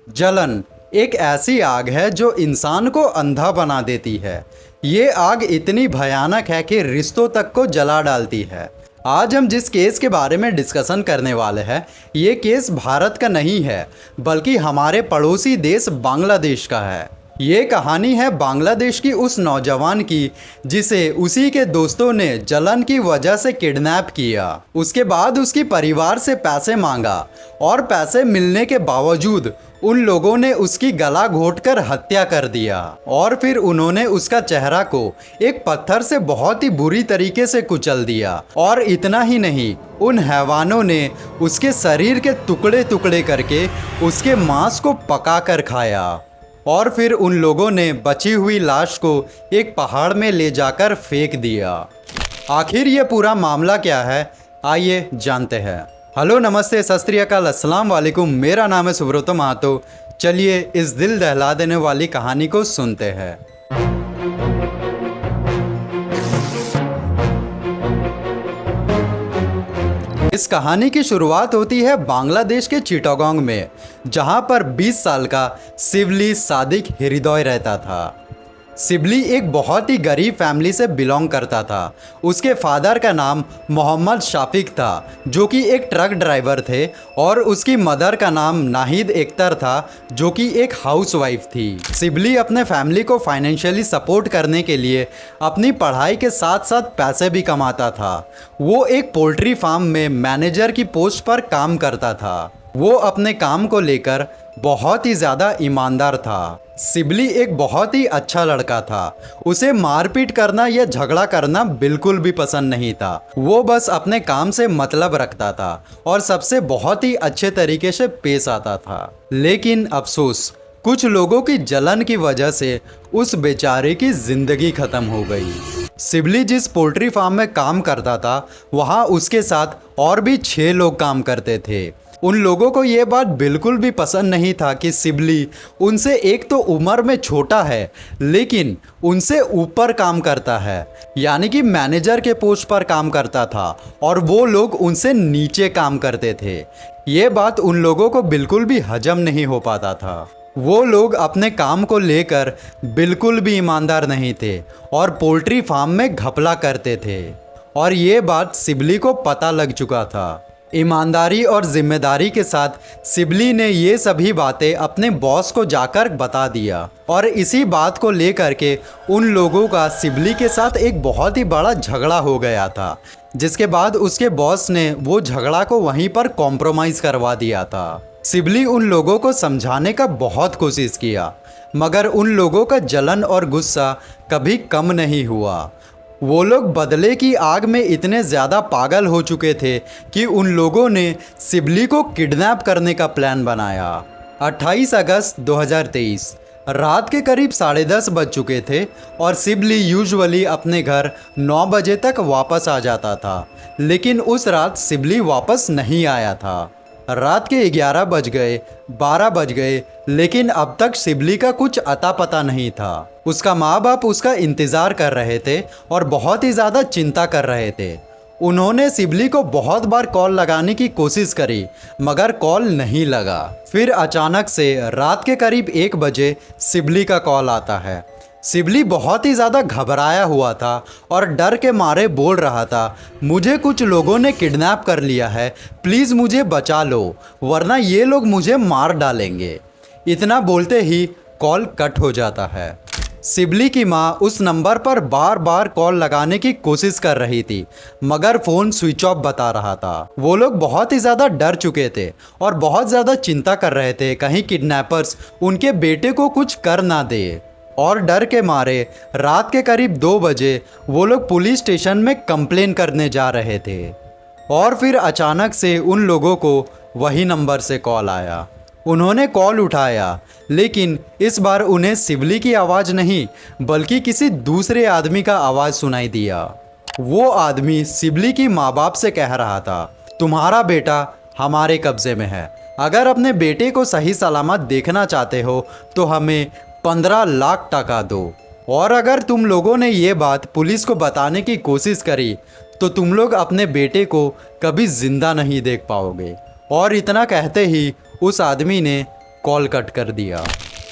जलन एक ऐसी आग है जो इंसान को अंधा बना देती है। ये आग इतनी भयानक है कि रिश्तों तक को जला डालती है। आज हम जिस केस के बारे में डिस्कशन करने वाले हैं, ये केस भारत का नहीं है बल्कि हमारे पड़ोसी देश बांग्लादेश का है। ये कहानी है बांग्लादेश की उस नौजवान की जिसे उसी के दोस्तों ने जलन की वजह से किडनैप किया। उसके बाद उसकी परिवार से पैसे मांगा और पैसे मिलने के बावजूद उन लोगों ने उसकी गला घोंटकर हत्या कर दिया और फिर उन्होंने उसका चेहरा को एक पत्थर से बहुत ही बुरी तरीके से कुचल दिया। और इतना ही नहीं, उन हैवानों ने उसके शरीर के टुकड़े टुकड़े करके उसके मांस को पका कर खाया और फिर उन लोगों ने बची हुई लाश को एक पहाड़ में ले जाकर फेंक दिया। आखिर ये पूरा मामला क्या है, आइए जानते हैं। हेलो, नमस्ते, सत श्री अकाल, अस्सलाम वालेकुम। मेरा नाम है सुब्रतो महतो। चलिए इस दिल दहला देने वाली कहानी को सुनते हैं। इस कहानी की शुरुआत होती है बांग्लादेश के चिटागोंग में, जहां पर 20 साल का शिवली सादिक हृदय रहता था। शिवली एक बहुत ही गरीब फैमिली से बिलोंग करता था। उसके फादर का नाम मोहम्मद शाफिक था, जो कि एक ट्रक ड्राइवर थे, और उसकी मदर का नाम नाहिद अख्तर था, जो कि एक हाउसवाइफ थी। शिवली अपने फैमिली को फाइनेंशियली सपोर्ट करने के लिए अपनी पढ़ाई के साथ साथ पैसे भी कमाता था। वो एक पोल्ट्री फार्म में मैनेजर की पोस्ट पर काम करता था। वो अपने काम को लेकर बहुत ही ज़्यादा ईमानदार था। शिवली एक बहुत ही अच्छा लड़का था। उसे मारपीट करना या झगड़ा करना बिल्कुल भी पसंद नहीं था। वो बस अपने काम से मतलब रखता था और सबसे बहुत ही अच्छे तरीके से पेश आता था। लेकिन अफसोस, कुछ लोगों की जलन की वजह से उस बेचारे की जिंदगी खत्म हो गई। शिवली जिस पोल्ट्री फार्म में काम करता था, वहाँ उसके साथ और भी 6 लोग काम करते थे। उन लोगों को ये बात बिल्कुल भी पसंद नहीं था कि शिवली उनसे एक तो उम्र में छोटा है, लेकिन उनसे ऊपर काम करता है, यानी कि मैनेजर के पोस्ट पर काम करता था, और वो लोग उनसे नीचे काम करते थे। ये बात उन लोगों को बिल्कुल भी हजम नहीं हो पाता था। वो लोग अपने काम को लेकर बिल्कुल भी ईमानदार नहीं थे और पोल्ट्री फार्म में घपला करते थे, और ये बात शिवली को पता लग चुका था। ईमानदारी और जिम्मेदारी के साथ शिवली ने ये सभी बातें अपने बॉस को जाकर बता दिया, और इसी बात को लेकर के उन लोगों का शिवली के साथ एक बहुत ही बड़ा झगड़ा हो गया था, जिसके बाद उसके बॉस ने वो झगड़ा को वहीं पर कॉम्प्रोमाइज़ करवा दिया था। शिवली उन लोगों को समझाने का बहुत कोशिश किया, मगर उन लोगों का जलन और गुस्सा कभी कम नहीं हुआ। वो लोग बदले की आग में इतने ज़्यादा पागल हो चुके थे कि उन लोगों ने शिवली को किडनैप करने का प्लान बनाया। 28 अगस्त 2023 रात के करीब 10:30 बज चुके थे और शिवली यूजुअली अपने घर 9 बजे तक वापस आ जाता था, लेकिन उस रात शिवली वापस नहीं आया था। रात के 11 बज गए, 12 बज गए, लेकिन अब तक शिवली का कुछ अता पता नहीं था। उसका माँ बाप उसका इंतज़ार कर रहे थे और बहुत ही ज़्यादा चिंता कर रहे थे। उन्होंने शिवली को बहुत बार कॉल लगाने की कोशिश करी, मगर कॉल नहीं लगा। फिर अचानक से रात के करीब 1 बजे शिवली का कॉल आता है। शिवली बहुत ही ज़्यादा घबराया हुआ था और डर के मारे बोल रहा था, मुझे कुछ लोगों ने किडनैप कर लिया है, प्लीज़ मुझे बचा लो, वरना ये लोग मुझे मार डालेंगे। इतना बोलते ही कॉल कट हो जाता है। शिवली की माँ उस नंबर पर बार बार कॉल लगाने की कोशिश कर रही थी, मगर फ़ोन स्विच ऑफ बता रहा था। वो लोग बहुत ही ज़्यादा डर चुके थे और बहुत ज़्यादा चिंता कर रहे थे कहीं किडनैपर्स उनके बेटे को कुछ कर ना दे। और डर के मारे रात के करीब 2 बजे वो लोग पुलिस स्टेशन में कंप्लेन करने जा रहे थे, और फिर अचानक से उन लोगों को वही नंबर से कॉल आया। उन्होंने कॉल उठाया, लेकिन इस बार उन्हें शिवली की आवाज़ नहीं बल्कि किसी दूसरे आदमी का आवाज़ सुनाई दिया। वो आदमी शिवली की माँ बाप से कह रहा था, तुम्हारा बेटा हमारे कब्ज़े में है, अगर अपने बेटे को सही सलामत देखना चाहते हो तो हमें 15 लाख टका दो, और अगर तुम लोगों ने ये बात पुलिस को बताने की कोशिश करी तो तुम लोग अपने बेटे को कभी ज़िंदा नहीं देख पाओगे। और इतना कहते ही उस आदमी ने कॉल कट कर दिया।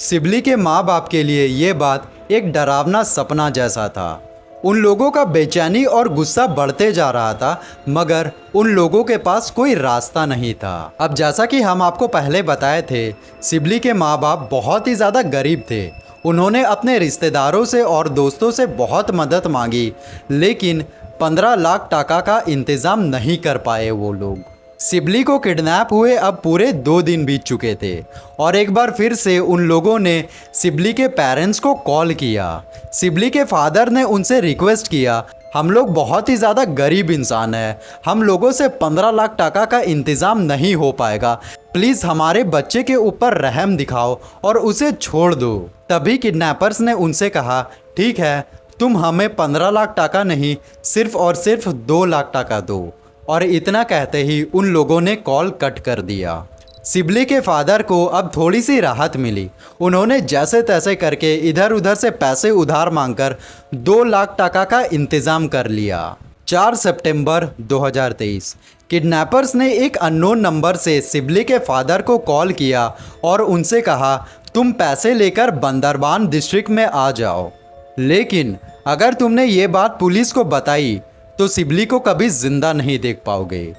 सिबली के माँ बाप के लिए ये बात एक डरावना सपना जैसा था। उन लोगों का बेचैनी और गुस्सा बढ़ते जा रहा था, मगर उन लोगों के पास कोई रास्ता नहीं था। अब जैसा कि हम आपको पहले बताए थे, सिबली के माँ बाप बहुत ही ज़्यादा गरीब थे। उन्होंने अपने रिश्तेदारों से और दोस्तों से बहुत मदद मांगी, लेकिन 15 लाख टका का इंतज़ाम नहीं कर पाए वो लोग। सिबली को किडनैप हुए अब पूरे 2 दिन बीत चुके थे और एक बार फिर से उन लोगों ने सिबली के पेरेंट्स को कॉल किया। सिबली के फादर ने उनसे रिक्वेस्ट किया, हम लोग बहुत ही ज़्यादा गरीब इंसान हैं, हम लोगों से 15 लाख टका का इंतज़ाम नहीं हो पाएगा, प्लीज़ हमारे बच्चे के ऊपर रहम दिखाओ और उसे छोड़ दो। तभी किडनैपर्स ने उनसे कहा, ठीक है, तुम हमें 15 लाख टका नहीं, सिर्फ और सिर्फ 2 लाख टका दो। और इतना कहते ही उन लोगों ने कॉल कट कर दिया। सिबली के फादर को अब थोड़ी सी राहत मिली। उन्होंने जैसे तैसे करके इधर उधर से पैसे उधार मांगकर 2 लाख टका का इंतज़ाम कर लिया। 4 सितंबर 2023 किडनैपर्स ने एक अननोन नंबर से सिबली के फादर को कॉल किया और उनसे कहा, तुम पैसे लेकर बंदरबान डिस्ट्रिक्ट में आ जाओ, लेकिन अगर तुमने ये बात पुलिस को बताई तो सिबली को कभी जिंदा नहीं देख पाओगे।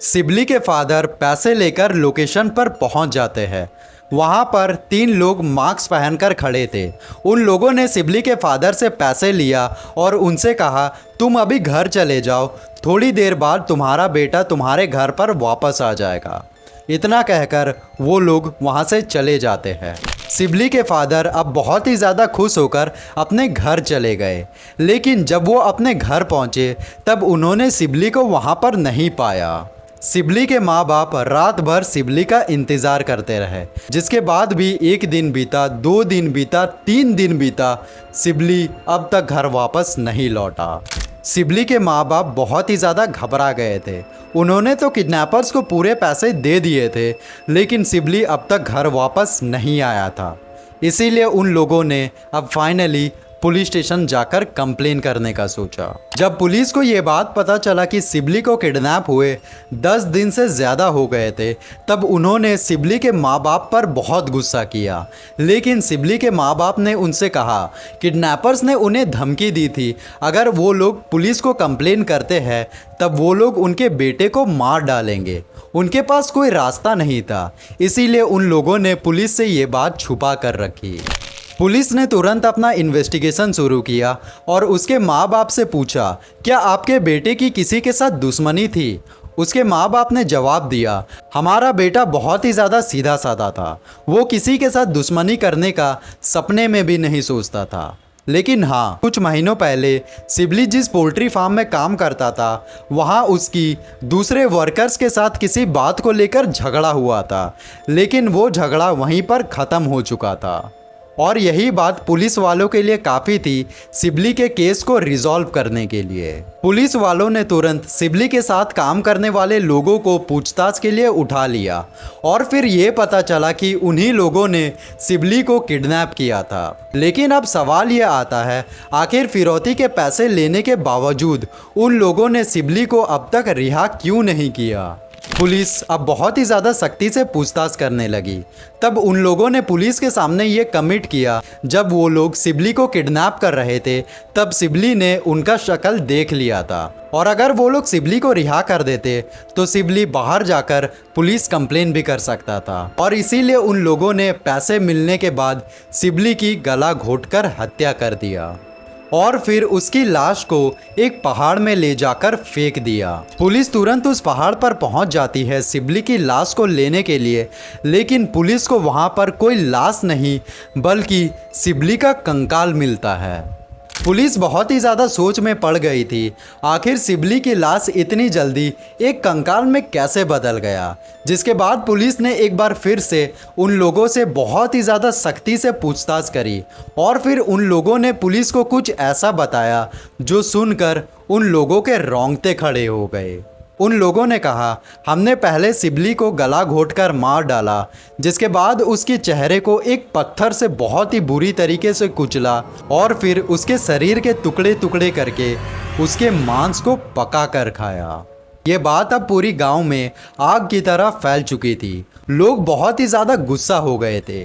सिबली के फादर पैसे लेकर लोकेशन पर पहुंच जाते हैं। वहां पर 3 लोग मास्क पहनकर खड़े थे। उन लोगों ने सिबली के फादर से पैसे लिया और उनसे कहा, तुम अभी घर चले जाओ, थोड़ी देर बाद तुम्हारा बेटा तुम्हारे घर पर वापस आ जाएगा। इतना कहकर वो लोग वहां से चले जाते हैं। सिबली के फादर अब बहुत ही ज़्यादा खुश होकर अपने घर चले गए, लेकिन जब वो अपने घर पहुंचे तब उन्होंने सिबली को वहां पर नहीं पाया। सिबली के माँ बाप रात भर सिबली का इंतज़ार करते रहे, जिसके बाद भी 1 दिन बीता, 2 दिन बीता, 3 दिन बीता, सिबली अब तक घर वापस नहीं लौटा। सिबली के माँ बाप बहुत ही ज़्यादा घबरा गए थे। उन्होंने तो किडनैपर्स को पूरे पैसे दे दिए थे, लेकिन सिबली अब तक घर वापस नहीं आया था। इसीलिए उन लोगों ने अब फाइनली पुलिस स्टेशन जाकर कंप्लेन करने का सोचा। जब पुलिस को ये बात पता चला कि सिबली को किडनैप हुए 10 दिन से ज़्यादा हो गए थे, तब उन्होंने सिबली के माँ बाप पर बहुत गुस्सा किया। लेकिन सिबली के माँ बाप ने उनसे कहा, किडनैपर्स ने उन्हें धमकी दी थी, अगर वो लोग पुलिस को कंप्लेन करते हैं तब वो लोग उनके बेटे को मार डालेंगे। उनके पास कोई रास्ता नहीं था, इसीलिए उन लोगों ने पुलिस से ये बात छुपा कर रखी। पुलिस ने तुरंत अपना इन्वेस्टिगेशन शुरू किया और उसके माँ बाप से पूछा, क्या आपके बेटे की किसी के साथ दुश्मनी थी? उसके माँ बाप ने जवाब दिया, हमारा बेटा बहुत ही ज़्यादा सीधा साधा था, वो किसी के साथ दुश्मनी करने का सपने में भी नहीं सोचता था। लेकिन हाँ, कुछ महीनों पहले सिबली जिस पोल्ट्री फार्म में काम करता था, वहाँ उसकी दूसरे वर्कर्स के साथ किसी बात को लेकर झगड़ा हुआ था, लेकिन वो झगड़ा वहीं पर ख़त्म हो चुका था। और यही बात पुलिस वालों के लिए काफ़ी थी सिबली के केस को रिजॉल्व करने के लिए। पुलिस वालों ने तुरंत सिबली के साथ काम करने वाले लोगों को पूछताछ के लिए उठा लिया और फिर ये पता चला कि उन्हीं लोगों ने सिबली को किडनैप किया था। लेकिन अब सवाल ये आता है, आखिर फिरौती के पैसे लेने के बावजूद उन लोगों ने सिबली को अब तक रिहा क्यों नहीं किया? पुलिस अब बहुत ही ज़्यादा सख्ती से पूछताछ करने लगी। तब उन लोगों ने पुलिस के सामने ये कमिट किया, जब वो लोग सिबली को किडनैप कर रहे थे तब सिबली ने उनका शक्ल देख लिया था, और अगर वो लोग सिबली को रिहा कर देते तो सिबली बाहर जाकर पुलिस कंप्लेन भी कर सकता था। और इसीलिए उन लोगों ने पैसे मिलने के बाद सिबली की गला घोंटकर हत्या कर दिया और फिर उसकी लाश को एक पहाड़ में ले जाकर फेंक दिया। पुलिस तुरंत उस पहाड़ पर पहुंच जाती है सिबली की लाश को लेने के लिए, लेकिन पुलिस को वहां पर कोई लाश नहीं बल्कि सिबली का कंकाल मिलता है। पुलिस बहुत ही ज़्यादा सोच में पड़ गई थी, आखिर सिबली की लाश इतनी जल्दी एक कंकाल में कैसे बदल गया। जिसके बाद पुलिस ने एक बार फिर से उन लोगों से बहुत ही ज़्यादा सख्ती से पूछताछ करी और फिर उन लोगों ने पुलिस को कुछ ऐसा बताया जो सुनकर उन लोगों के रोंगटे खड़े हो गए। उन लोगों ने कहा, हमने पहले सिबली को गला घोंटकर मार डाला, जिसके बाद उसके चेहरे को एक पत्थर से बहुत ही बुरी तरीके से कुचला और फिर उसके शरीर के टुकड़े टुकड़े करके उसके मांस को पका कर खाया। ये बात अब पूरी गांव में आग की तरह फैल चुकी थी लोग बहुत ही ज़्यादा गुस्सा हो गए थे।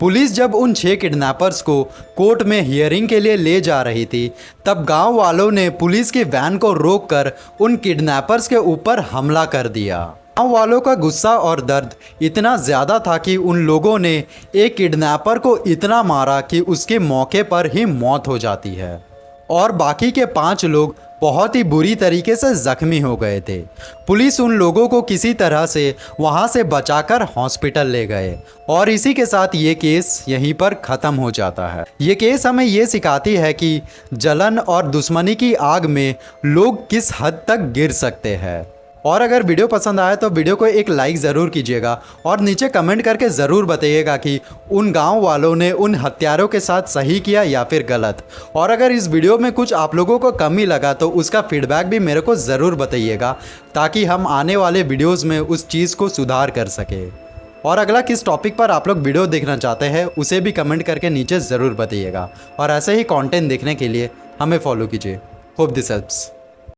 पुलिस जब उन 6 किडनैपर्स को कोर्ट में हियरिंग के लिए ले जा रही थी, तब गांव वालों ने पुलिस की वैन को रोककर उन किडनैपर्स के ऊपर हमला कर दिया। गांव वालों का गुस्सा और दर्द इतना ज़्यादा था कि उन लोगों ने एक किडनैपर को इतना मारा कि उसके मौके पर ही मौत हो जाती है और बाकी के 5 लोग बहुत ही बुरी तरीके से ज़ख्मी हो गए थे। पुलिस उन लोगों को किसी तरह से वहां से बचाकर हॉस्पिटल ले गए और इसी के साथ ये केस यहीं पर ख़त्म हो जाता है। ये केस हमें ये सिखाती है कि जलन और दुश्मनी की आग में लोग किस हद तक गिर सकते हैं। और अगर वीडियो पसंद आए तो वीडियो को एक लाइक ज़रूर कीजिएगा और नीचे कमेंट करके ज़रूर बताइएगा कि उन गांव वालों ने उन हत्यारों के साथ सही किया या फिर गलत। और अगर इस वीडियो में कुछ आप लोगों को कमी लगा तो उसका फीडबैक भी मेरे को ज़रूर बताइएगा, ताकि हम आने वाले वीडियोज़ में उस चीज़ को सुधार कर सके। और अगला किस टॉपिक पर आप लोग वीडियो देखना चाहते हैं उसे भी कमेंट करके नीचे ज़रूर बताइएगा। और ऐसे ही कंटेंट देखने के लिए हमें फॉलो कीजिए। Hope this helps.